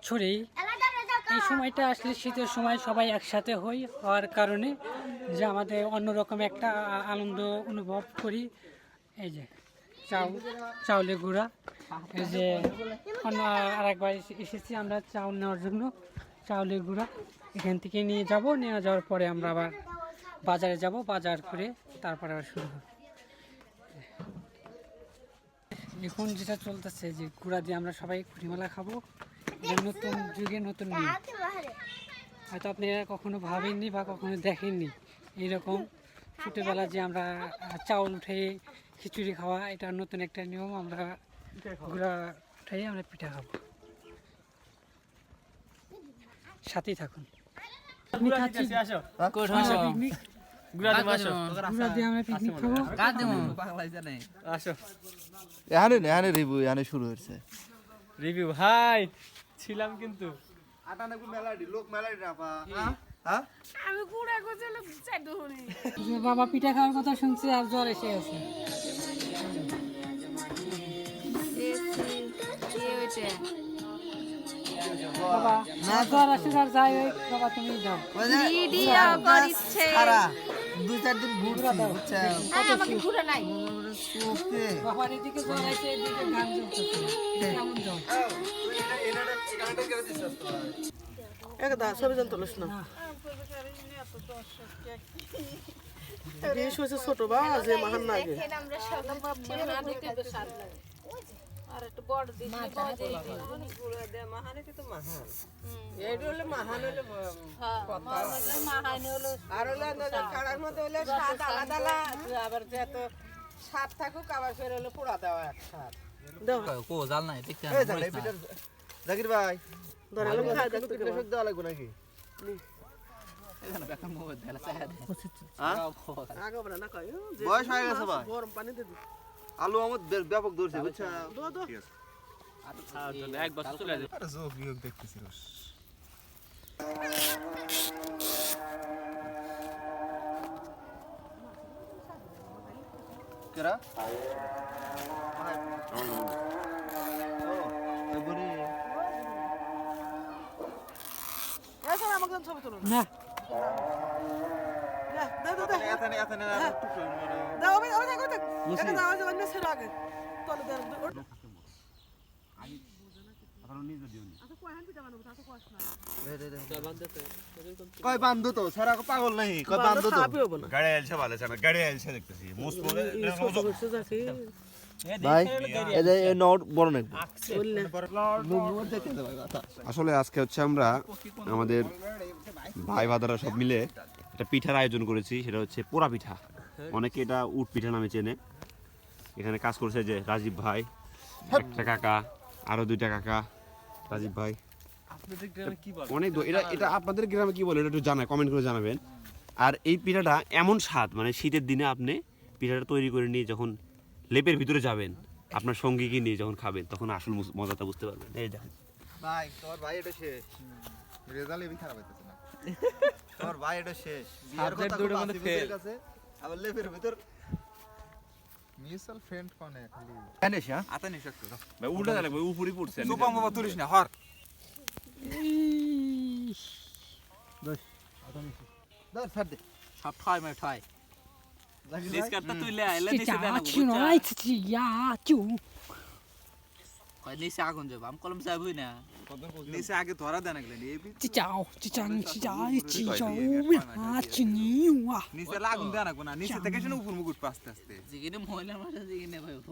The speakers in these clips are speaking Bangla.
ছড়ি এই সময়টা আসলে শীতের সময় সবাই একসাথে হওয়ার কারণে যে আমাদের অন্যরকম একটা আনন্দ অনুভব করি। এই যে চাউলের গুঁড়া, এই যে আরেকবার এসেছি আমরা চাউল নেওয়ার জন্য। চাউলের গুঁড়া এখান থেকে নিয়ে যাওয়ার পরে আমরা আবার বাজারে যাব, বাজার করে তারপরে আবার শুরু করব। এখন যেটা চলতেছে যে গুঁড়া দিয়ে আমরা সবাই খুঁটিমেলা খাবো, নতুন যুগে নতুন নিয়ম। হয়তো আপনারা কখনো ভাবেননি বা কখনো দেখেননি এইরকম ছোটোবেলা যে আমরা চাউল উঠে খিচুড়ি খাওয়া, এটা নতুন একটা নিয়ম। আমরা গুঁড়া উঠে আমরা পিঠা খাবো, সাথেই থাকুন। শুরু হয়েছে রিভিউ। হাই ছিলাম কিন্তু বাবা পিঠা খাওয়ার কথা শুনছি আর জ্বর এসে গেছে। বাবা জ্বর আসে আর যাই হোক, বাবা তুমি যাও। দুই চার দিন বাবার এদিকে জ্বর আছে, এদিকে গান জ্বলতেছে, কেমন জ্বর? ছোট বা যে মাহান না স্বাদ থাকুক, আবার ফের হলো পোড়া দেওয়া এক স্বাদ। জাকির ভাই দেওয়া লাগবে নাকি? বয়স হয়ে গেছে ভাই, গরম পানিতে দি আলু আমার ব্যাপক ধরছে বুঝছো। এক বছর চলে যাবে। কেরা আমাকে ছবি তুলো না কয় বান্ধু তো সারা পাগল নাই, কয় বান্ধু তো গাড়ি আলছে ভালো আছে না, গাড়ি আলছে দেখতেছি মোস্ট ভাই এই যে নোট বড় নেই। আসলে আজকে হচ্ছে আমরা আমাদের ভাই ভাদারা সব মিলে একটা পিঠার আয়োজন করেছি, সেটা হচ্ছে পোড়া পিঠা। অনেকে এটা উট পিঠা নামে চেনে। এখানে কাজ করছে যে রাজীব ভাই, একটা কাকা, আরো দুইটা কাকা, রাজীব ভাই। অনেক এটা এটা আপনাদের গ্রামে কি বলে এটা একটু জানায়, কমেন্ট করে জানাবেন। আর এই পিঠাটা এমন স্বাদ, মানে শীতের দিনে আপনি পিঠাটা তৈরি করে নিয়ে যখন লেপের ভিতরে যাবেন, আপনার সঙ্গীকে নিয়ে যখন খাবেন, তখন আসল মজাটা বুঝতে পারবেন। এই দেখেন ভাই, তোর ভাই এটা শেষ, রেজাল্ট এবি খারাপ হইতেছে না। তোর ভাই এটা শেষ, বিয়ের কথা দুটো মধ্যে ফেল আছে, আবার লেপের ভিতর মিউচুয়াল ফ্রেন্ড কোনে খালি জানিস। হ্যাঁ আতানি শক্ত ভাই, উল্টা লাগবে, উপরে পড়ছে। সুপা মামা তুলিস না, হর দশ আতানি দর ছাড় দে, সব ঠাই মে ঠাই ডিসকাটটা তুইলে আইলে নিচে দেনা কই নিচে আগুন যাব, আম কলম যাবই না। নিচে আগে ধরা দেন গেলে নিচে লাগুন দেন না, নিচে থেকে শুনে উপর মুকুট আস্তে আস্তে যেখানে মহিলা মাঠে যেখানে ভাইব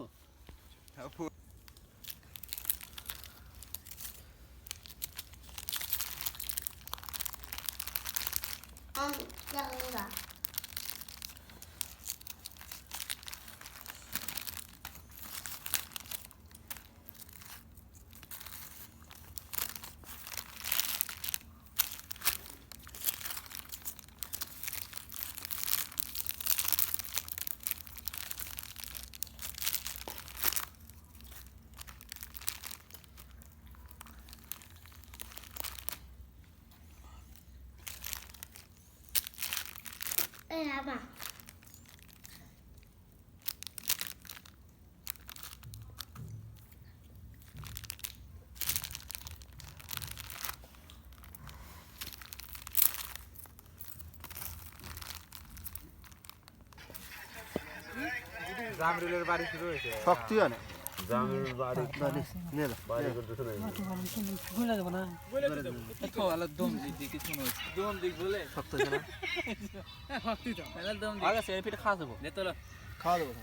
জামরুলের বাড়ি শুরু হয়েছে শক্তি অনেক জামের বাড়ি বাড়ি করতেছে না গুলে দেবো না দম দিক বলে শক্ত আছে না তাহলে দম দিক আগে সেলফিটা খাওয়া দেবো নে তোলো খাওয়া দেবো